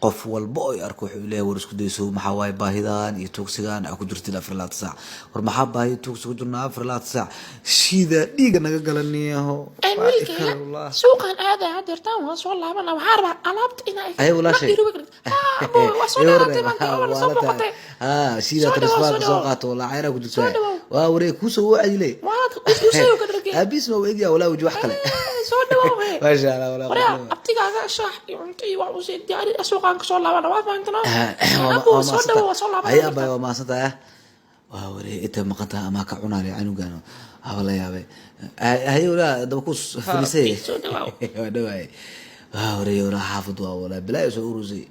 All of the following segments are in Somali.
qof walba oo arko wuxuu leeyahay war isku dayso maxaa waay baahidan iyo tuugsigan ku jirtid 24 saac war maxaa baahi tuugsi ku jirnaa 24 saac shida dhiiga naga galaniyaho wiilkayga suuqan aada hadeertaan waa soo laabana waxaa rabaa alaabta inay ay wala shay waa soo dhaaratay maanta waa soo boqotay shida transfer soo qaato wala ayra ku jirtaa waa waree ku soo wacayilay waa ku soo ka dhargay abis ma weegiya wala wajh wax kale soo dhawaaway ma sha Allah wala abtigaaga shaax iyo cuntii waa u sii diyaari suuqan ka soo laabana waa faantana soo dhawaaway soo laabana ay abay waa maasanta waa waree inta maqanta ama ka cunaale canugan hawla yaabay hay wala daba ku filisay waa dhawaay waa waree wala xaafid waa wala bilaa soo urusay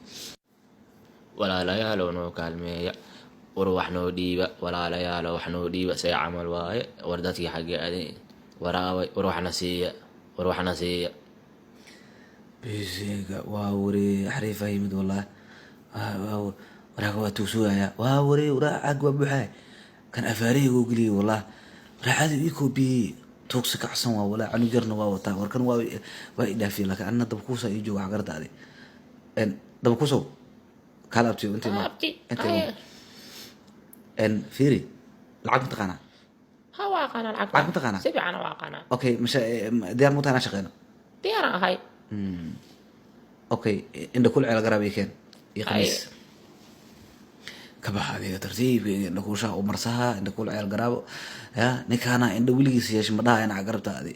wala la yaalo no kaalmeeya war wax noo dhiiba wala la yaalo wax noo dhiiba say amal waaye war dadkii xagee aday waraaway war waxna siiya bisiga waa waree xariif ayimid wallahi waraga waa tuugsuugaya waa waree waraag waa buuxay kan afaariga galiyo wallahi raacada iko bi tuugsi kacsan waa wala anu jarna waa wata warkan waa idaafi laakiin anna dab ku soo jooga xagartaade dab ku soo kala abti inta فيري العقد متقنع هوا قنا العقد متقنع سبع أنا واقنا أوكي مش ديار متقنع شغلنا ديار هاي أوكي إن كل على قرابي كان يقمص كبح هذه ترتيب إن كل شيء ومرسها إن كل على قرابه يا نكانا إن ولي سياش مدها أنا عقربت هذه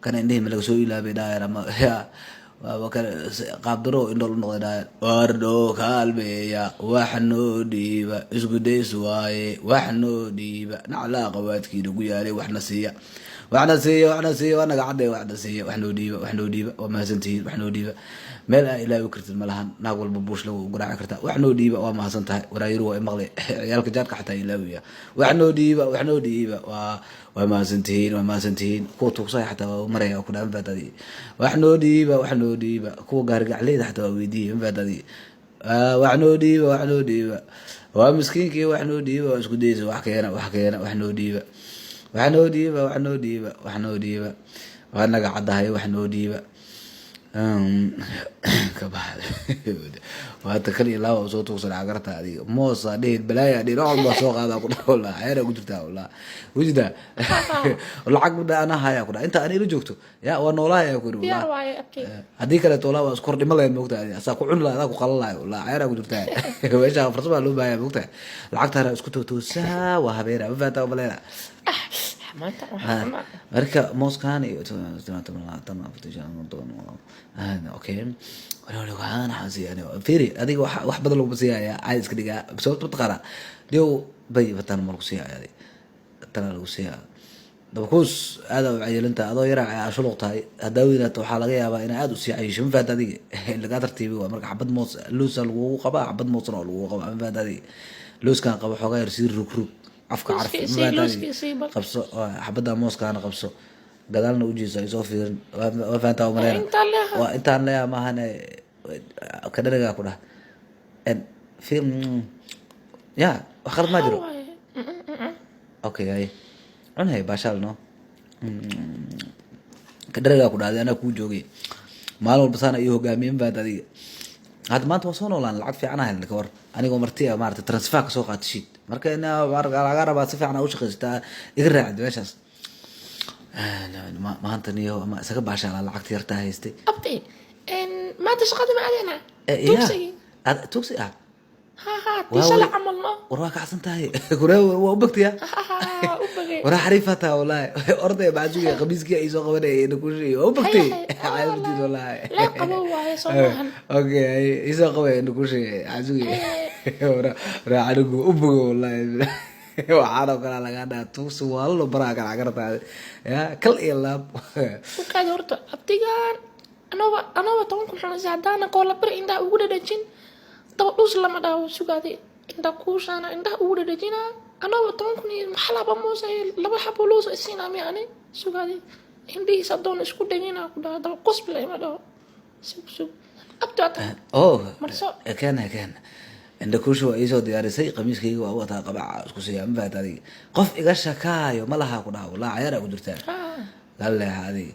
كان عندهم ملك سوي لا بداية لما يا وكان قابدرو إن دول نقدر وردو كالبيا وحنو ديبا إسقدي سواي وحنو ديبا نعلا قوات كيدو قيالي وحنا سيا وأنا قاعد وحنا سيا وحنو ديبا وما سنتين وحنو ديبا ملا إلى وكرت الملهن ناقول ببوش لو قرع كرتا وحنو ديبا وما سنتها ورايرو مغلي عيالك جارك حتى يلاويا وحنو ديبا وما سنتين كوتو صاي حتى مريا وكنا مفاتدي وحنو ديبا كو قارق عليه حتى ويدي مفاتدي وحنو ديبا ومسكين كي وحنو ديبا واسكو ديز وحكينا وحنو ديبا وانا قاعد هاي وحنو ديبا كبحد وهذا كل الله وصوته وصل عقرتها هذه موصى دي البلايا دي روح الله سوق هذا كله والله عيرة قدرتها والله وجده والعقب ده أنا هاي أقول أنت أنا رجوكته يا وأنا والله يا أقول والله هذيك اللي تقولها وأذكر لي ملا المقطع هذه أساقو عن لا ذاك وقال الله والله عيرة قدرتها وإيش فرصة لو بيا مقطع العقد هذا اسكتوا توسا وهبيرة وفاتا وبلايا ما أنت مركا موسكاني تمام فتجان اوكي ولا انا حاسي يعني فيري هذه واحد بدل بسيا عايز كدغا بسبب تقرا ديو بي فتان مرقسيا هذه ترى لوسيا دبكوس هذا عيلنت ادو يراعي شلوقتاي هداوينات waxa laga yaabaa in aad u sii ayishin faadadi laga tartiibi waa marka xabad moos luus lagu qaba xabad moos lagu qaba faadadi luus kan qaba xogaa yar sii rug afka carf qabso xabada moos kan qabso gadaalna u jeeso ay soo fiirin waa faantaa umareena waa intaan leeyahay maahan ka dhariga ku dhaha film ya waxqalad ma jiro okay ay cunhay baashal no ka dhariga ku dhahday anaa ku joogay maalin walba sana iyo hogaamiyeen baad adiga had maanta waa soo noolaan lacag fiican ah ka war anigoo martiya maarta transfer ka soo qaatishid marka ina laga rabaa si fiican u shaqeystaa iga raacid meeshaas ما أنت نيو ما سكب عشان على عقد يرتاح يستي أبدي إن ما تشقد ما علينا توكسي توكسي ها تيشل عملنا وراك عصن تاي كره وبكت يا ورا حريفتها والله أرضي بعجوية قميص كي أيزو قبنا نقول شيء وبكتي عارفتي والله لا قبوا يا صباحا أوكي أيزو قبنا نقول شيء عجوية ورا عنقو أبغى والله waxaana kala laga dhaa tuusi wallo baraka lagarta ya kal ilaab ka horta abtigaan anaba toon ku xana saadana qola bar inda ugu dhadajin daba dhus lama daawo sugaade inda ku shana inda ugu dhadajina anaba toon ku ni maxalaba moosay laba xabo loo siinami ani sugaade indi sadoon isku dhagina ku dhaa daba qosbay ma dhaa sub abtaata marso kana عند كل شيء يسوي دياري سي قميص كي هو وقتها قبع اسكسي ام فاتدي قف ايغا شكايو ملها كدا والله عيار قدرتها قال لي هذه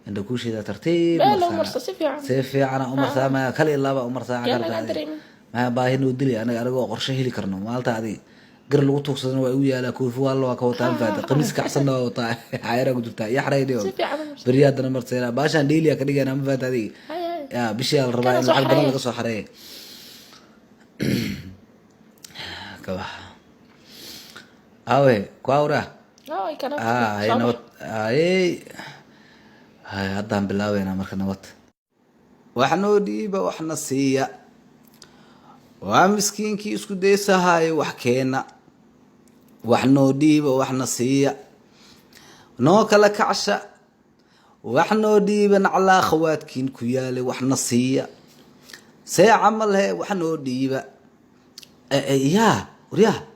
عندك كل شيء ترتيب لا لو مرسى سيفي عم سيفي أنا عمر ما كل إلا بقى عمر ساعة يلا قربت لا هذه دريم ما باهي نودلي أنا أرجع قرشه هلي كرنو مالت هذه قر لو توصل ويا لا كوف والله كوتان فات قميص كحسنا وطا عيرة قلت يا حريدي سيفي عم مرسى برياد أنا مرسينا باشا ديلي كدي أنا مفات هذه هاي يا بشي الرباعي كان صح العقد بدل حرية. قصة حرية كوا أوي كواورا هاي كان هاي نوت هاي هدان بالله أنا مركز نوت وحنو ديبا وحنا سيا ومسكينكي اسكو ديسا هاي وحكينا وحنو ديبا وحنا سيا نوكا لك عشا وحنو ديبا على اخواتكين كيالي وحنا سيا سي عمل هاي وحنو ديبا يا وريا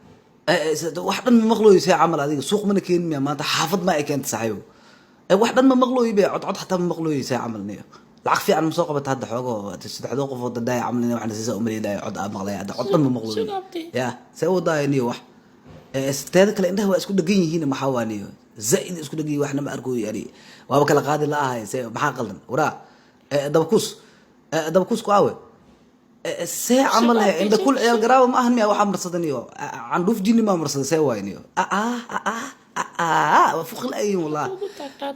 واحد من مغلوي سي عمل هذيك سوق من كين ما انت حافظ ما كانت صاحبه واحد من مغلوي بيع عد حتى من مغلوي سي عمل نيو lacag fiican ma soo qabat hadda xoogo saddexdo qof oo daday camlina waxna siisa umreeday cod aan maqlay hadda cod ma maqlay ya say wadaayni wax isteed kale indaha waa isku dhagan yihiin maxaa waaniyo zaid isku dhagan waxna ma arko yari waaba kala qaadi la ahay say maxaa qaldan wara dabkus ku aawe say amal hay inda kul ciyal garaabo ma ahan miya waxa marsadaniyo aan dhuf jini ma marsada say waayniyo وفوق الأيام والله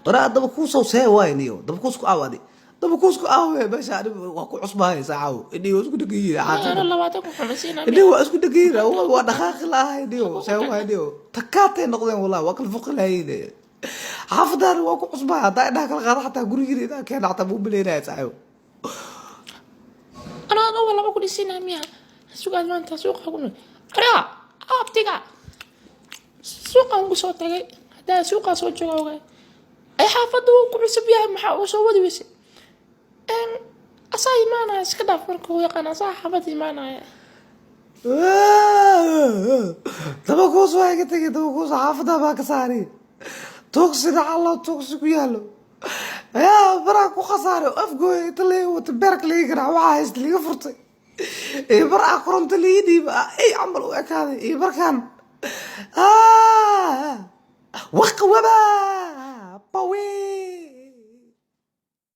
ورا dabkus oo say waayniyo dabkus ku aawadi dabkusku aawe basha waa ku cusbahay saacaw idii isku dhageeyay أنا لواتك وحمسينا idii waa isku dhageeyay waa dhaqaaq laahay idii say waayniyo takaatay noqdeen wallahi waa kala fuq lahayn xaafadaan waa ku cusbahay hadaa indhaha kala qaada xataa gurigeeda keen xataa buu bileynaa saacaw أنا أول ما أقول السينما ميا سوق ما أنت سوق أقول أرا أبتيجا سوق أنقول صوتك هذا سوق صوت جوجا أي حافظوا كل سبيا محاول صوت بس إن أصاي ما أنا سكدا فرقه يقنا صح حافظي ما أنا dabkus waa ka tagay dabkus xaafada baa ka saaray toogsiga alla toogsigu yaalo يا برا كو خسارة أفقوي تلي وتبارك لي كنا وعايز تلي فرطي إيه برا قرنت لي دي بقى إيه عملوا إيه هذا إيه بركان وقوة با باوي